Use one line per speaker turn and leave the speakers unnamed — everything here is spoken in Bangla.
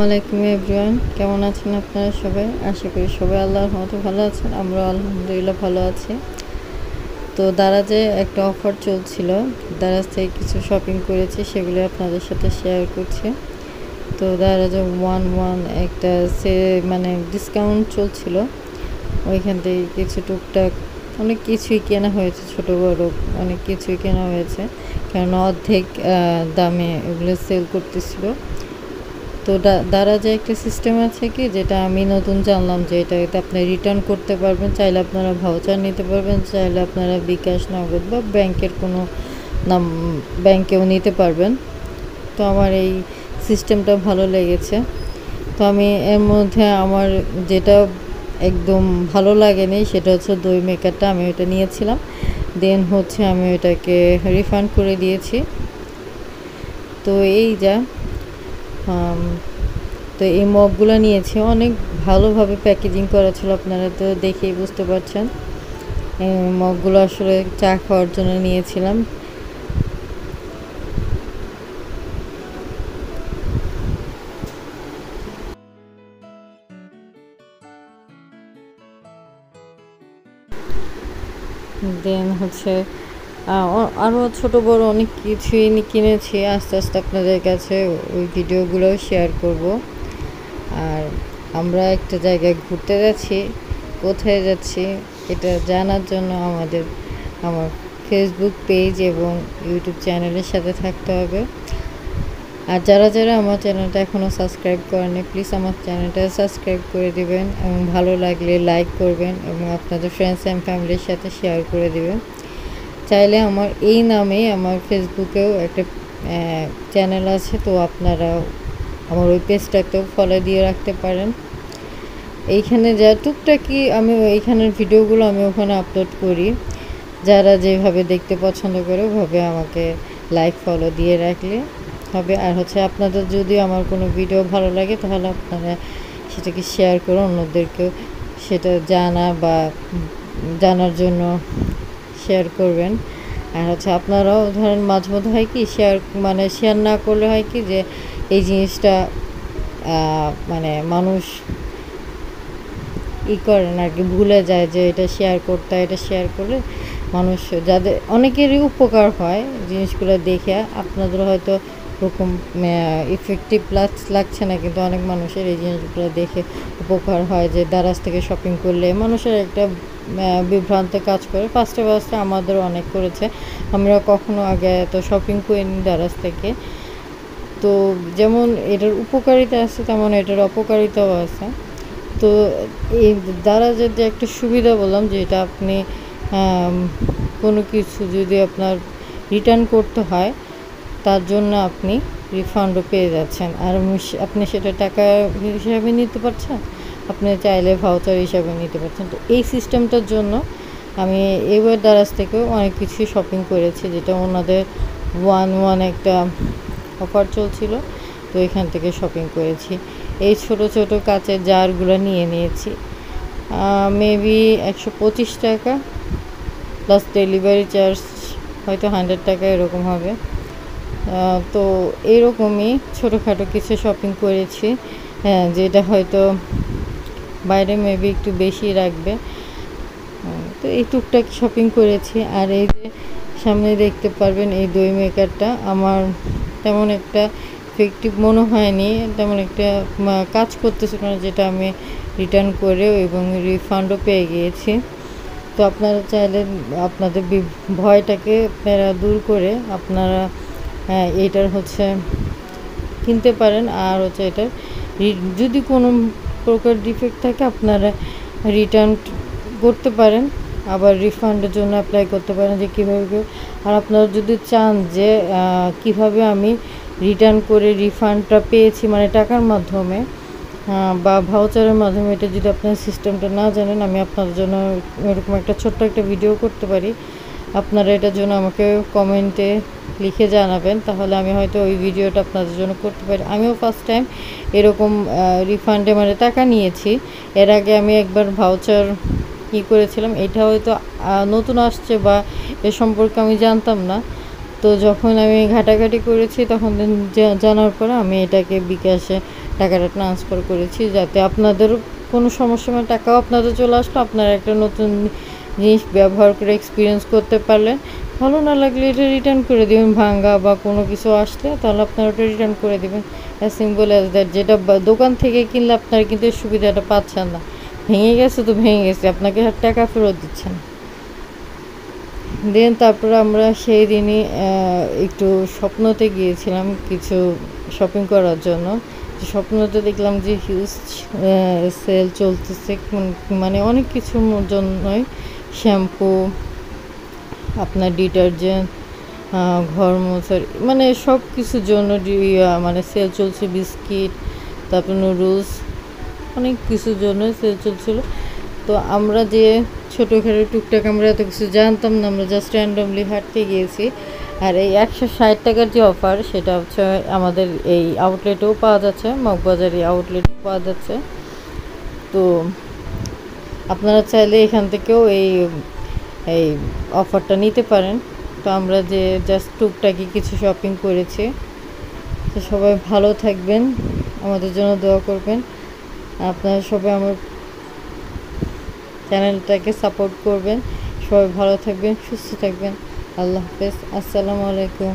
আলাইকুম এভরিওয়ান, কেমন আছেন আপনারা সবাই? আশা করি সবাই আল্লাহর রহমতে ভালো আছেন। আমরা আলহামদুলিল্লাহ ভালো আছি। তো দারাজে একটা অফার চলছিল, দারাজ থেকে কিছু শপিং করেছি, সেগুলো আপনাদের সাথে শেয়ার করছি। তো দারাজে ওয়ান একটা ডিসকাউন্ট চলছিল, ওইখান থেকে কিছু টুকটাক অনেক কিছুই কেনা হয়েছে, ছোট বড় অনেক কিছুই কেনা হয়েছে, কেননা অর্ধেক দামে ওগুলো সেল করতেছিল। তো দারাজে একটা সিস্টেম আছে কি, যেটা আমি নতুন জানলাম, যে এটাতে আপনি রিটার্ন করতে পারবেন, চাইলে আপনারা ভাউচার নিতে পারবেন, চাইলে আপনারা বিকাশ, নগদ বা ব্যাংকের কোনো ব্যাংকেও নিতে পারবেন। তো আমার এই সিস্টেমটা ভালো লেগেছে। তো আমি এর মধ্যে আমার যেটা একদম ভালো লাগেনি সেটা হচ্ছে দই মেকারটা, আমি ওটা নিয়েছিলাম, দেন হচ্ছে আমি ওটাকে রিফান্ড করে দিয়েছি। তো এই যা তো এই মগগুলো নিয়েছি, অনেক ভালোভাবে প্যাকেজিং করা ছিল, আপনারা তো দেখেই বুঝতে পারছেন। মগগুলো আসলে চা খাওয়ার জন্য নিয়েছিলাম। দেন হচ্ছে আরও ছোট বড় অনেক কিছুই কিনেছি, আস্তে আস্তে আপনাদের কাছে ওই ভিডিওগুলো শেয়ার করব। আর আমরা একটা জায়গায় ঘুরতে যাচ্ছি, কোথায় যাচ্ছি এটা জানার জন্য আমার ফেসবুক পেজ এবং ইউটিউব চ্যানেলের সাথে থাকতে হবে। আর যারা যারা আমার চ্যানেলটা এখনও সাবস্ক্রাইব করেনি, প্লিজ আমার চ্যানেলটা সাবস্ক্রাইব করে দিবেন, এবং ভালো লাগলে লাইক করবেন এবং আপনাদের ফ্রেন্ডস অ্যান্ড ফ্যামিলির সাথে শেয়ার করে দিবেন। চাইলে আমার এই নামে আমার ফেসবুকেও একটা চ্যানেল আছে, তো আপনারা আমার ওই পেজটাতেও ফলো দিয়ে রাখতে পারেন। এইখানে যা টুকটাকি আমি এইখানের ভিডিওগুলো আমি ওখানে আপলোড করি, যারা যেভাবে দেখতে পছন্দ করে ওভাবে আমাকে লাইক ফলো দিয়ে রাখলে হবে। আর হচ্ছে আপনাদের যদি আমার কোনো ভিডিও ভালো লাগে, তাহলে আপনারা সেটাকে শেয়ার করে অন্যদেরকেও সেটা জানার জন্য শেয়ার করবেন। আর হচ্ছে আপনারাও ধরেন মাঝে মধ্যে হয় কি, শেয়ার না করলে হয় কি, যে এই জিনিসটা মানুষ করেন আর কি, ভুলে যায় যে এটা শেয়ার করতে হয়, এটা শেয়ার করলে মানুষ যাদের অনেকেরই উপকার হয় জিনিসগুলো দেখে। আপনাদের হয়তো ওরকম ইফেক্টিভ লাগছে না, কিন্তু অনেক মানুষের এই জিনিসগুলো দেখে উপকার হয়, যে দারাজ থেকে শপিং করলে মানুষের একটা বিভ্রান্ত কাজ করে। ফার্স্টে আমাদেরও অনেক করেছে, আমরা কখনো আগে এত শপিং করিনি দারাজ থেকে। তো যেমন এটার উপকারিতা আছে, তেমন এটার অপকারিতাও আছে। তো এই দারাজের যে একটা সুবিধা বললাম, যে এটা আপনি কোনো কিছু যদি আপনার রিটার্ন করতে হয়, তার জন্য আপনি রিফান্ডও পেয়ে যাচ্ছেন, আর আপনি সেটা টাকা হিসাবে নিতে পারছেন, আপনি চাইলে ভাউচার হিসাবে নিতে পারছেন। তো এই সিস্টেমটার জন্য আমি এবার দারাজ থেকেও অনেক কিছুই শপিং করেছি, যেটা ওনাদের ওয়ান একটা অফার চলছিল, তো এখান থেকে শপিং করেছি। এই ছোট ছোট কাচের জারগুলো নিয়েছি, মেবি 125 টাকা প্লাস ডেলিভারি চার্জ হয়তো 100 টাকা এরকম হবে। তো এরকমই ছোটোখাটো কিছু শপিং করেছি, হ্যাঁ, যেটা হয়তো বাইরে মেবি একটু বেশি রাখবে। তো এই টুকটাক শপিং করেছি। আর এই যে সামনে দেখতে পারবেন এই দই মেকারটা, আমার তেমন একটা ইফেক্টিভ মনে হয়নি, তেমন একটা কাজ করতেছিল না, যেটা আমি রিটার্ন করে এবং রিফান্ডও পেয়ে গিয়েছি। তো আপনারা চাইলে আপনাদের ভয়টাকে আপনারা দূর করে আপনারা এইটার হচ্ছে কিনতে পারেন। আর হচ্ছে এটার যদি কোনো প্রকার ডিফেক্ট থাকে, আপনারা রিটার্ন করতে পারেন, আবার রিফান্ডের জন্য অ্যাপ্লাই করতে পারেন, যে কীভাবে। আর আপনারা যদি চান যে কিভাবে আমি রিটার্ন করে রিফান্ডটা পেয়েছি, টাকার মাধ্যমে বা ভাউচারের মাধ্যমে, এটা যদি আপনার সিস্টেমটা না জানেন, আমি আপনাদের জন্য এরকম একটা ছোট্ট একটা ভিডিও করতে পারি। আপনারা এটার জন্য আমাকে কমেন্টে লিখে জানাবেন, তাহলে আমি হয়তো ওই ভিডিওটা আপনাদের জন্য করতে পারি। আমিও ফার্স্ট টাইম এরকম রিফান্ডে টাকা নিয়েছি। এর আগে আমি একবার ভাউচার করেছিলাম, এটা হয়তো নতুন আসছে বা এ সম্পর্কে আমি জানতাম না। তো যখন আমি ঘাটাঘাটি করেছি, তখন জানার পরে আমি এটাকে বিকাশে টাকাটা ট্রান্সফার করেছি, যাতে আপনাদের কোনো সমস্যার সময় টাকাও আপনাদের চলে আসলো, আপনারা একটা নতুন জিনিস ব্যবহার করে এক্সপিরিয়েন্স করতে পারলেন। ভালো না লাগলে এটা রিটার্ন করে দিবেন, ভাঙ্গা বা কোনো কিছু আসলে তাহলে আপনারা ওটা রিটার্ন করে দিবেন। As simple as that. যেটা দোকান থেকে কিনলে আপনারা কিন্তু এই সুবিধাটা পাচ্ছেন না, ভেঙে গেছে তো ভেঙে গেছে, আপনাকে আর টাকা ফেরত দিচ্ছেন। দেন তারপরে আমরা সেই দিনই একটু স্বপ্নতে গিয়েছিলাম কিছু শপিং করার জন্য। স্বপ্নতে দেখলাম যে হিউজ সেল চলতেছে, মানে অনেক কিছুর জন্যই, শ্যাম্পু, আপনার ডিটারজেন্ট, ঘর মোছার, মানে সব কিছুর জন্য মানে সেল চলছে। বিস্কিট, তারপর নুডলস, অনেক কিছুর জন্য সেল চলছিল। তো আমরা যে ছোটোখাটো টুকটাক আমরা এত কিছু জানতাম না, আমরা জাস্ট র্যান্ডমলি হাঁটতে গিয়েছি। আর এই 160 টাকার যে অফার, সেটা হচ্ছে আমাদের এই আউটলেটেও পাওয়া যাচ্ছে, মগবাজার এই আউটলেটেও পাওয়া যাচ্ছে। তো আপনারা চাইলে এখান থেকেও এই এই অফারটা নিতে পারেন। তো আমরা যে জাস্ট টুকটাকি কিছু শপিং করেছি। তো সবাই ভালো থাকবেন, আমাদের জন্য দোয়া করবেন। আপনারা সবাই আমার চ্যানেলটাকে সাপোর্ট করবেন। সবাই ভালো থাকবেন, সুস্থ থাকবেন। আল্লাহ হাফেজ, আসসালামু আলাইকুম।